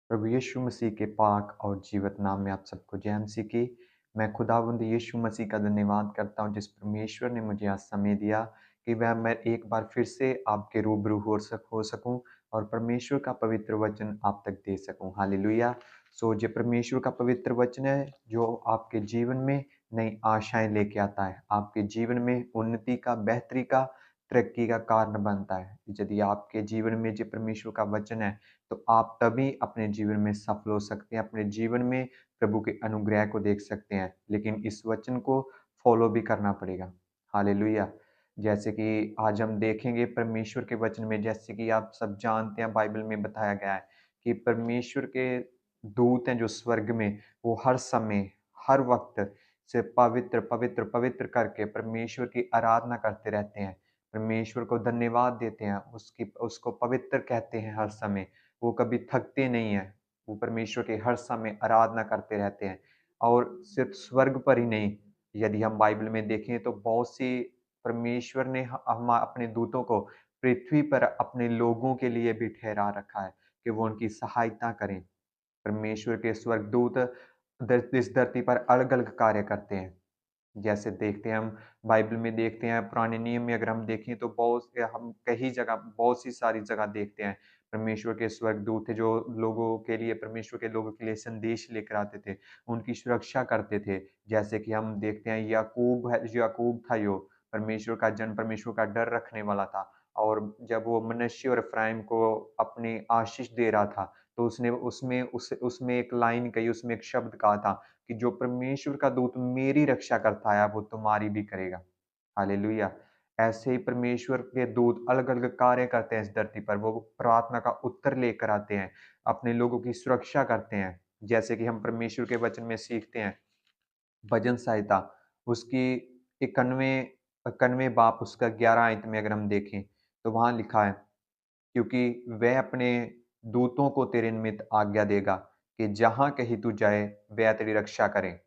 प्रभु यीशु मसीह के पाक और जीवत नाम में आप सबको जय मसीह की। मैं खुदावंद यीशु मसीह का धन्यवाद करता हूँ जिस परमेश्वर ने मुझे आज समय दिया कि मैं एक बार फिर से आपके रूबरू हो सकूँ और परमेश्वर का पवित्र वचन आप तक दे सकूँ। हालेलुया। जो परमेश्वर का पवित्र वचन है जो आपके जीवन में नई आशाएं लेके आता है, आपके जीवन में उन्नति का, बेहतरी का, तरक्की का कारण बनता है। यदि आपके जीवन में जो परमेश्वर का वचन है तो आप तभी अपने जीवन में सफल हो सकते हैं, अपने जीवन में प्रभु के अनुग्रह को देख सकते हैं, लेकिन इस वचन को फॉलो भी करना पड़ेगा। हालेलुया। जैसे कि आज हम देखेंगे परमेश्वर के वचन में, जैसे कि आप सब जानते हैं बाइबल में बताया गया है कि परमेश्वर के दूत हैं जो स्वर्ग में, वो हर समय, हर वक्त से पवित्र पवित्र पवित्र करके परमेश्वर की आराधना करते रहते हैं, परमेश्वर को धन्यवाद देते हैं, उसको पवित्र कहते हैं हर समय। वो कभी थकते नहीं हैं, वो परमेश्वर की हर समय आराधना करते रहते हैं। और सिर्फ स्वर्ग पर ही नहीं, यदि हम बाइबल में देखें तो बहुत सी परमेश्वर ने हम अपने दूतों को पृथ्वी पर अपने लोगों के लिए भी ठहरा रखा है कि वो उनकी सहायता करें। परमेश्वर के स्वर्गदूत इस धरती पर अलग-अलग कार्य करते हैं। जैसे देखते हैं हम बाइबल में देखते हैं, पुराने नियम में अगर हम देखें तो बहुत से हम कई जगह, बहुत सी सारी जगह देखते हैं परमेश्वर के स्वर्गदूत थे जो लोगों के लिए, परमेश्वर के लोगों के लिए संदेश लेकर आते थे, उनकी सुरक्षा करते थे। जैसे कि हम देखते हैं याकूब था जो परमेश्वर का जन, परमेश्वर का डर रखने वाला था, और जब वो मनश्शे और इफ्राइम को अपनी आशीष दे रहा था तो उसने उसमें एक लाइन कही, उसमें एक शब्द कहा था कि जो परमेश्वर का दूत मेरी रक्षा करता है वो तुम्हारी भी करेगा। हालेलुया। ऐसे ही परमेश्वर के दूत अलग-अलग कार्य करते हैं इस धरती पर। वो प्रार्थना का उत्तर लेकर आते हैं, अपने लोगों की सुरक्षा करते हैं। जैसे कि हम परमेश्वर के वचन में सीखते हैं, भजन संहिता उसकी 91 91 बाब उसका 11 आयत में अगर हम देखें, तो वहाँ लिखा है, क्योंकि वह अपने दूतों को तेरे निमित्त आज्ञा देगा कि जहाँ कहीं तू जाए, वह तेरी रक्षा करें।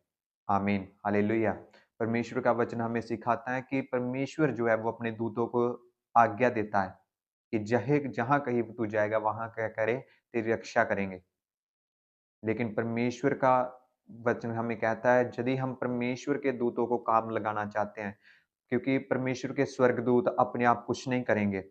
आमीन, हालेलुया। परमेश्वर का वचन हमें सिखाता है कि परमेश्वर जो है वो अपने दूतों को आज्ञा देता है कि जहे जहाँ कहीं तू जाएगा वहाँ क्या करे, तेरी रक्षा करेंगे। लेकिन परमेश्वर का वचन हमें कहता है यदि हम परमेश्वर के दूतों को काम लगाना चाहते हैं, क्योंकि परमेश्वर के स्वर्गदूत अपने आप कुछ नहीं करेंगे।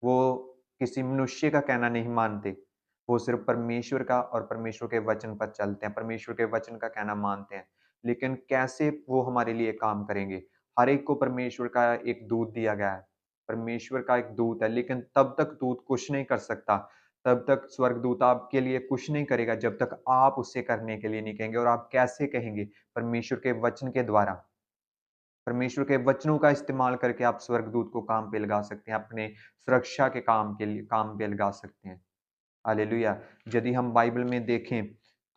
वो किसी मनुष्य का कहना नहीं मानते। वो सिर्फ़ परमेश्वर का और परमेश्वर के वचन पर चलते हैं, परमेश्वर के वचन का कहना मानते हैं। लेकिन कैसे वो हमारे लिए काम करेंगे? हर एक को परमेश्वर का एक दूत दिया गया है। परमेश्वर का एक दूत है, लेकिन तब तक दूत कुछ नहीं कर सकता। तब तक स्वर्गदूत आपके लिए कुछ नहीं करेगा जब तक आप उसे करने के लिए नहीं कहेंगे। और आप कैसे कहेंगे? परमेश्वर के वचन के द्वारा। परमेश्वर के वचनों का इस्तेमाल करके आप स्वर्गदूत को काम पे लगा सकते हैं, अपने सुरक्षा के काम के लिए काम पे लगा सकते हैं। हालेलुया! यदि हम बाइबल में देखें,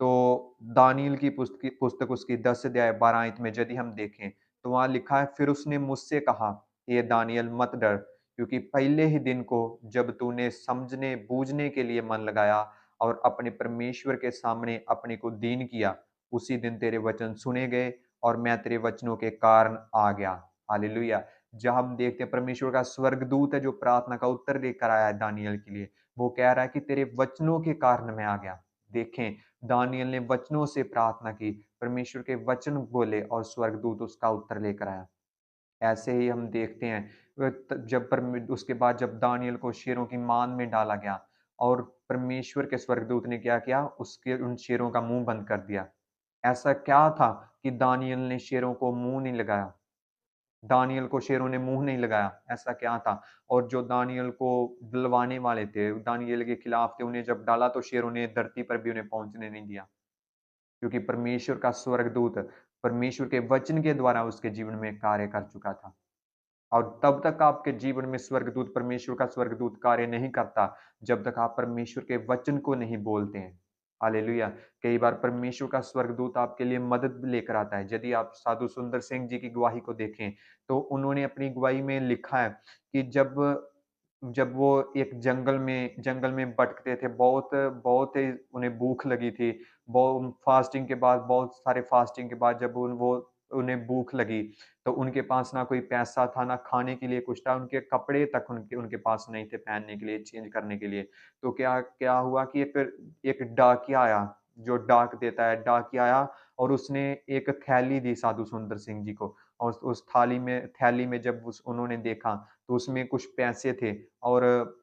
तो दानिय्येल की पुस्तक उसकी 10 अध्याय 12 आयत में यदि हम देखें, तो वहाँ लिखा है, फिर उसने मुझसे कहा, ये दानिय्येल मत डर, क्योंकि पहले ही दिन को जब तूने समझने, बूझने के लिए मन लगाया और अपने परमेश्वर के सामने अपने को दीन किया, उसी दिन तेरे वचन सुने गए और मैं तेरे वचनों के कारण आ गया। हालेलुया! जहाँ हम देखते हैं परमेश्वर का स्वर्गदूत है जो प्रार्थना का उत्तर लेकर आया है दानिय्येल के लिए। वो कह रहा है कि तेरे वचनों के कारण मैं आ गया। देखें, दानिय्येल ने वचनों से प्रार्थना की, परमेश्वर के वचन बोले और स्वर्गदूत उसका उत्तर लेकर आया। ऐसे ही हम देखते हैं उसके बाद जब दानिय्येल को शेरों की माँद में डाला गया और परमेश्वर के स्वर्गदूत ने क्या किया? उसके उन शेरों का मुँह बंद कर दिया। ऐसा क्या था कि दानिय्येल ने शेरों को मुँह नहीं लगाया? दानिय्येल को शेरों ने मुँह नहीं लगाया, ऐसा क्या था? और जो दानिय्येल को दिलवाने वाले थे, दानिय्येल के खिलाफ थे, उन्हें जब डाला तो शेरों ने धरती पर भी उन्हें पहुँचने नहीं दिया। क्योंकि परमेश्वर का स्वर्गदूत परमेश्वर के वचन के द्वारा उसके जीवन में कार्य कर चुका था। और तब तक आपके जीवन में स्वर्गदूत, परमेश्वर का स्वर्गदूत कार्य नहीं करता, जब तक आप परमेश्वर के वचन को नहीं बोलते हैं। हालेलुया! कई बार परमेश्वर का स्वर्गदूत आपके लिए मदद लेकर आता है। यदि आप साधु सुंदर सिंह जी की गवाही को देखें, तो उन्होंने अपनी गवाही में लिखा है कि जब जब वो एक जंगल में भटकते थे, बहुत बहुत ही उन्हें भूख लगी थी। बहुत फास्टिंग के बाद, बहुत सारे फास्टिंग के बाद जब उन वो उन्हें भूख लगी, तो उनके पास ना कोई पैसा था, ना खाने के लिए कुछ था, उनके कपड़े तक उनके उनके पास नहीं थे पहनने के लिए, चेंज करने के लिए। तो क्या क्या हुआ कि फिर एक डाकिया आया, जो डाक देता है, डाकिया आया और उसने एक थैली दी साधु सुंदर सिंह जी को, और उस थैली में जब उस उन्होंने देखा, तो उसमें कुछ पैसे थे और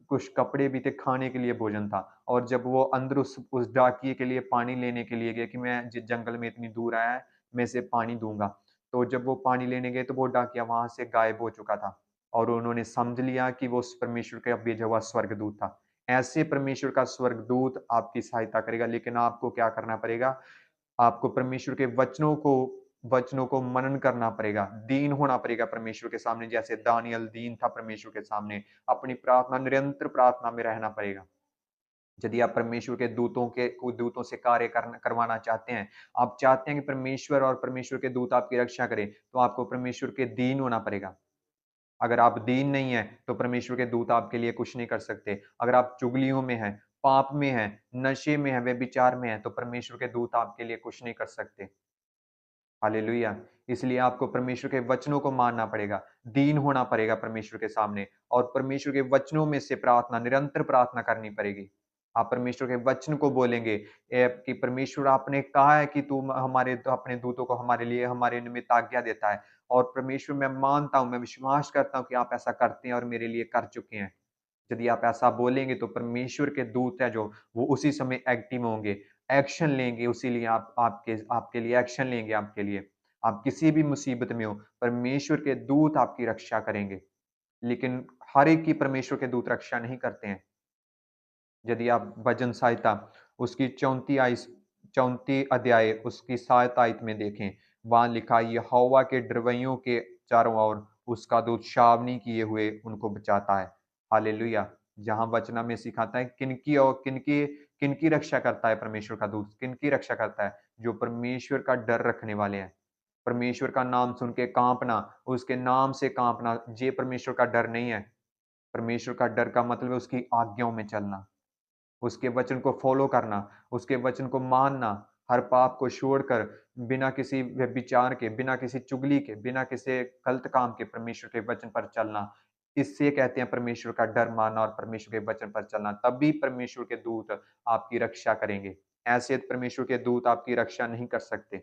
कुछ कपड़े भी थे, खाने के लिए भोजन था। और जब वो अंदर उस डाकिये के लिए पानी लेने के लिए गए कि मैं ज जंगल में इतनी दूर आया है, मैं इसे पानी दूँगा। तो जब वो पानी लेने गए तो वो डाकिया वहाँ से गायब हो चुका था और उन्होंने समझ लिया कि वो उस परमेश्वर का भेजा हुआ स्वर्गदूत था। ऐसे परमेश्वर का स्वर्गदूत आपकी सहायता करेगा, लेकिन आपको क्या करना पड़ेगा? आपको परमेश्वर के वचनों को मनन करना पड़ेगा, दीन होना पड़ेगा परमेश्वर के सामने, जैसे दानिय्येल दीन था परमेश्वर के सामने, अपनी प्रार्थना निरंतर प्रार्थना में रहना पड़ेगा। यदि आप परमेश्वर के दूतों से कार्य करवाना चाहते हैं, आप चाहते हैं कि परमेश्वर और परमेश्वर के दूत आपकी रक्षा करें, तो आपको परमेश्वर के दीन होना पड़ेगा। अगर आप दीन नहीं हैं, तो परमेश्वर के दूत आपके लिए कुछ नहीं कर सकते। अगर आप चुगलियों में हैं, पाप में हैं, नशे में हैं, व्यभिचार में हैं, तो परमेश्वर के दूत आपके लिए कुछ नहीं कर सकते। हालेलुया! इसलिए आपको परमेश्वर के वचनों को मानना पड़ेगा, दीन होना पड़ेगा परमेश्वर के सामने और परमेश्वर के वचनों में से प्रार्थना, निरंतर प्रार्थना करनी पड़ेगी। आप परमेश्वर के वचन को बोलेंगे कि परमेश्वर आपने कहा है कि तू हमारे तो अपने दूतों को हमारे लिए, हमारे निमित्त आज्ञा देता है और परमेश्वर मैं मानता हूँ, मैं विश्वास करता हूँ कि आप ऐसा करते हैं और मेरे लिए कर चुके हैं। यदि आप ऐसा बोलेंगे तो परमेश्वर के दूत हैं जो, वो उसी समय एक्टिव होंगे, एक्शन लेंगे उसी लिए आप आपके आपके लिए एक्शन लेंगे आपके लिए। आप किसी भी मुसीबत में हो, परमेश्वर के दूत आपकी रक्षा करेंगे। लेकिन हर एक की परमेश्वर के दूत रक्षा नहीं करते हैं। यदि आप भजन संहिता उसकी 34 अध्याय उसकी 7 आयत में देखें, वहाँ लिखा है यहोवा के डरवैयों के चारों ओर उसका दूत छावनी किए हुए उनको बचाता है। हालेलुया! जहाँ वचन में सिखाता है किनकी रक्षा करता है परमेश्वर का दूत, किनकी रक्षा करता है? जो परमेश्वर का डर रखने वाले हैं। परमेश्वर का नाम सुन के काँपना, उसके नाम से काँपना, ये परमेश्वर का डर नहीं है। परमेश्वर का डर का मतलब है उसकी आज्ञाओं में चलना। उसके वचन को फ़ॉलो करना, उसके वचन को मानना, हर पाप को छोड़कर बिना किसी व्यभिचार के, बिना किसी चुगली के, बिना किसी गलत काम के परमेश्वर के वचन पर चलना। इससे कहते हैं परमेश्वर का डर मानना और परमेश्वर के वचन पर चलना, तभी परमेश्वर के दूत आपकी रक्षा करेंगे। ऐसे परमेश्वर के दूत आपकी रक्षा नहीं कर सकते।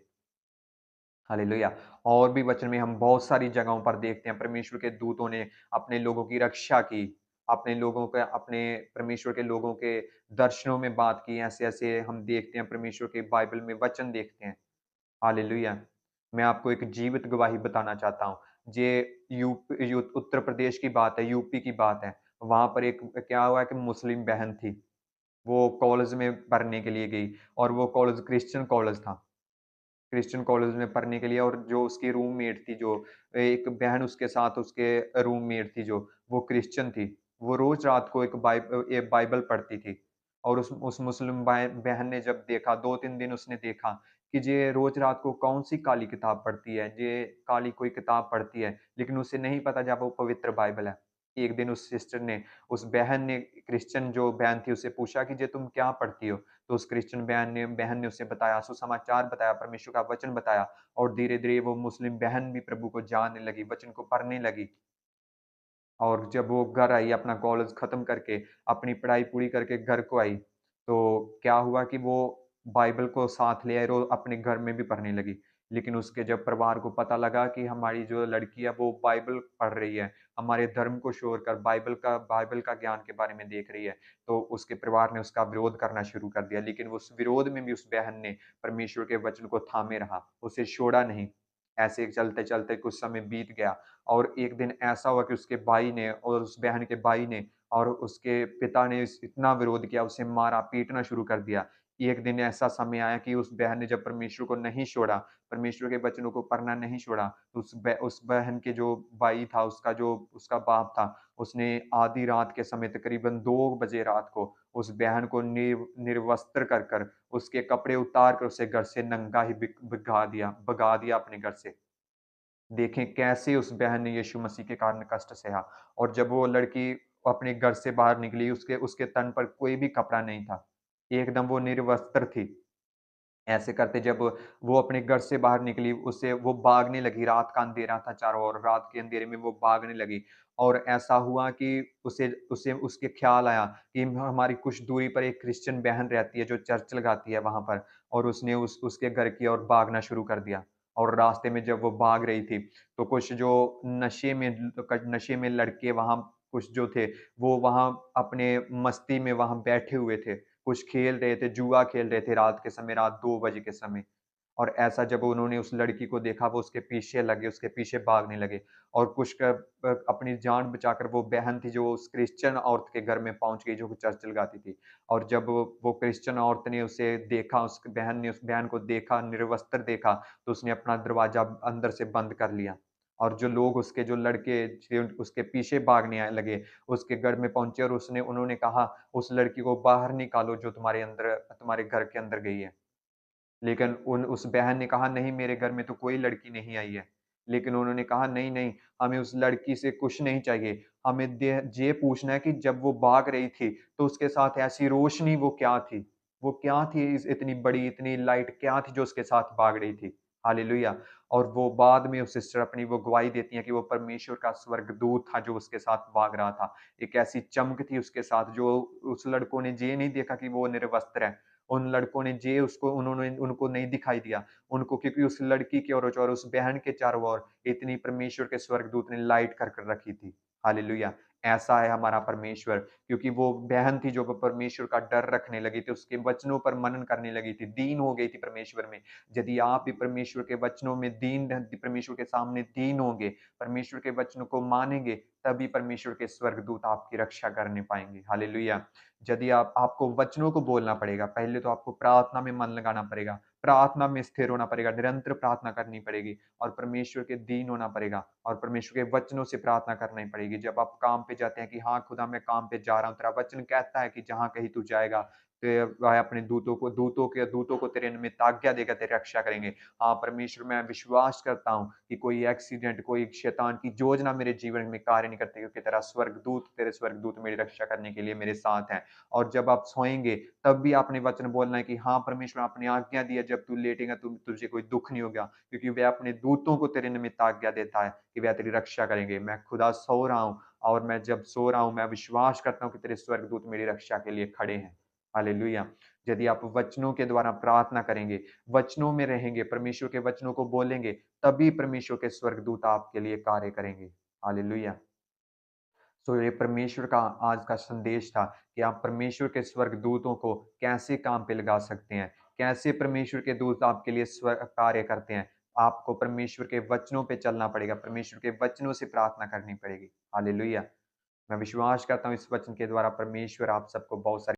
हालेलुया! और भी वचन में हम बहुत सारी जगहों पर देखते हैं परमेश्वर के दूतों ने अपने लोगों की रक्षा की, अपने परमेश्वर के लोगों के दर्शनों में बात की, ऐसे-ऐसे हम देखते हैं परमेश्वर के बाइबल में वचन देखते हैं। हालेलुया! मैं आपको एक जीवित गवाही बताना चाहता हूँ। ये उत्तर प्रदेश की बात है, यूपी की बात है। वहाँ पर एक क्या हुआ कि मुस्लिम बहन थी, वो कॉलेज में पढ़ने के लिए गई और वो कॉलेज क्रिश्चियन कॉलेज था। क्रिश्चियन कॉलेज में पढ़ने के लिए और जो उसकी रूममेट थी जो एक बहन उसके साथ उसके रूममेट थी जो, वो क्रिश्चियन थी। वो रोज़ रात को एक बाइबल पढ़ती थी और उस मुस्लिम बहन ने जब देखा 2-3 दिन उसने देखा कि ये रोज़ रात को कौन-सी काली किताब पढ़ती है, ये काली कोई किताब पढ़ती है, लेकिन उसे नहीं पता जब वो पवित्र बाइबल है। एक दिन उस बहन ने क्रिश्चियन जो बहन थी उससे पूछा कि ये तुम क्या पढ़ती हो? तो उस क्रिश्चियन बहन ने उसे बताया, सुसमाचार बताया, परमेश्वर का वचन बताया और धीरे-धीरे वो मुस्लिम बहन भी प्रभु को जानने लगी, वचन को पढ़ने लगी। और जब वो घर आई, अपना कॉलेज खत्म करके, अपनी पढ़ाई पूरी करके घर को आई, तो क्या हुआ कि वो बाइबल को साथ ले आई और वो अपने घर में भी पढ़ने लगी। लेकिन उसके जब परिवार को पता लगा कि हमारी जो लड़की है वो बाइबल पढ़ रही है, हमारे धर्म को छोड़कर बाइबल का ज्ञान के बारे में देख रही है, तो उसके परिवार ने उसका विरोध करना शुरू कर दिया। लेकिन उस विरोध में भी उस बहन ने परमेश्वर के वचन को थामे रहा, उसे छोड़ा नहीं। ऐसे चलते-चलते कुछ समय बीत गया और एक दिन ऐसा हुआ कि उसके भाई ने और उस बहन के भाई ने और उसके पिता ने इस इतना विरोध किया, उसे मारा, पीटना शुरू कर दिया। एक दिन ऐसा समय आया कि उस बहन ने जब परमेश्वर को नहीं छोड़ा, परमेश्वर के वचनों को पढ़ना नहीं छोड़ा, तो उस बहन के जो भाई था, उसका बाप था, उसने आधी रात के समय तकरीबन 2 बजे रात को उस बहन को निर्वस्त्र कर उसके कपड़े उतार कर उसे घर से नंगा ही भगा दिया अपने घर से। देखें कैसे उस बहन ने यीशु मसीह के कारण कष्ट सहा और जब वो लड़की अपने घर से बाहर निकली, उसके उसके तन पर कोई भी कपड़ा नहीं था। एकदम वो निर्वस्त्र थी। ऐसे करते जब वो अपने घर से बाहर निकली, उसे वो भागने लगी, रात का अंधेरा था चारों ओर, रात के अंधेरे में वो भागने लगी और ऐसा हुआ कि उसे उसे उसके ख़्याल आया कि हमारी कुछ दूरी पर एक क्रिश्चियन बहन रहती है, जो चर्च लगाती है वहाँ पर और उसने उसके घर की ओर भागना शुरू कर दिया और रास्ते में जब वो भाग रही थी, तो कुछ जो नशे में लड़के वहाँ कुछ जो थे, वो वहाँ अपने मस्ती में वहाँ बैठे हुए थे। कुछ खेल रहे थे, जुआ खेल रहे थे रात के समय, रात 2 बजे के समय। और ऐसा जब उन्होंने उस लड़की को देखा, वो उसके पीछे लगे, उसके पीछे भागने लगे और कुछ अपनी जान बचाकर वो बहन थी, जो उस क्रिश्चियन औरत के घर में पहुँच गई, जो चर्च लगाती थी। और जब वो क्रिश्चियन औरत ने उसे देखा, उस बहन ने उस बहन को देखा, निर्वस्त्र देखा, तो उसने अपना दरवाज़ा अंदर से बंद कर लिया। और जो लोग उसके जो लड़के थे, उसके पीछे भागने आए लगे, उसके घर में पहुँचे और उन्होंने कहा, "उस लड़की को बाहर निकालो, जो तुम्हारे घर के अंदर गई है।" लेकिन उन उस बहन ने कहा, "नहीं, मेरे घर में तो कोई लड़की नहीं आई है।" लेकिन उन्होंने कहा, "नहीं, नहीं, हमें उस लड़की से कुछ नहीं चाहिए। हमें ये पूछना है कि जब वो भाग रही थी, तो उसके साथ ऐसी रोशनी वो क्या थी? वो क्या थी इस इतनी बड़ी, इतनी लाइट क्या थी जो उसके साथ भाग रही थी?" हालेलुया! और वो बाद में उस सिस्टर अपनी वो गवाही देती हैं कि वो परमेश्वर का स्वर्गदूत था जो उसके साथ भाग रहा था। एक ऐसी चमक थी उसके साथ जो उस लड़कों ने ये नहीं देखा कि वो निर्वस्त्र है। उन लड़कों ने जे उसको उन्होंने उनको नहीं दिखाई दिया। उनको क्योंकि उस लड़की की और उस बहन के चारों ओर इतनी परमेश्वर के स्वर्गदूत ने लाइट कर कर रखी थी। हालेलुया! ऐसा है हमारा परमेश्वर क्योंकि वो बहन थी जो परमेश्वर का डर रखने लगी थी, उसके वचनों पर मनन करने लगी थी, दीन हो गई थी परमेश्वर में। यदि आप भी परमेश्वर के वचनों में परमेश्वर के सामने दीन होंगे, परमेश्वर के वचनों को मानेंगे, तभी परमेश्वर के स्वर्गदूत आपकी रक्षा करने पाएँगे। हालेलुया! यदि आपको वचनों को बोलना पड़ेगा, पहले तो आपको प्रार्थना में मन लगाना पड़ेगा, प्रार्थना में स्थिर होना पड़ेगा, निरंतर प्रार्थना करनी पड़ेगी और परमेश्वर के दीन होना पड़ेगा और परमेश्वर के वचनों से प्रार्थना करनी पड़ेगी। जब आप काम पे जाते हैं कि हाँ, खुदा मैं काम पे जा रहा हूँ, तेरा वचन कहता है कि जहाँ कहीं तू जाएगा, वह अपने दूतों को तेरे निमित्त आज्ञा देकर तेरी रक्षा करेंगे। हाँ, परमेश्वर मैं विश्वास करता हूँ कि कोई एक्सीडेंट, कोई शैतान की योजना मेरे जीवन में कार्य नहीं करती क्योंकि तेरे स्वर्गदूत मेरी रक्षा करने के लिए मेरे साथ हैं। और जब आप सोएँगे, तब भी आपने वचन बोलना है कि हाँ, परमेश्वर आपने आज्ञा दी है, जब तू लेटेगा तुझे कोई दुःख नहीं होगा, क्योंकि वह अपने दूतों को तेरे निमित्त आज्ञा देता है कि वह तेरी रक्षा करेंगे। मैं खुदा सो रहा हूँ और मैं जब सो रहा हूँ, मैं विश्वास करता हूँ कि तेरे स्वर्गदूत मेरी रक्षा के लिए खड़े हैं। हालेलुया! यदि आप वचनों के द्वारा प्रार्थना करेंगे, वचनों में रहेंगे, परमेश्वर के वचनों को बोलेंगे, तभी परमेश्वर के स्वर्गदूत आपके लिए कार्य करेंगे। हालेलुया! सो ये परमेश्वर का आज का संदेश था कि आप परमेश्वर के स्वर्गदूतों को कैसे काम पे लगा सकते हैं, कैसे परमेश्वर के दूत आपके लिए कार्य करते हैं। आपको परमेश्वर के वचनों पे चलना पड़ेगा, परमेश्वर के वचनों से प्रार्थना करनी पड़ेगी। हालेलुया! मैं विश्वास करता हूँ इस वचन के द्वारा परमेश्वर आप सबको बहुत सारी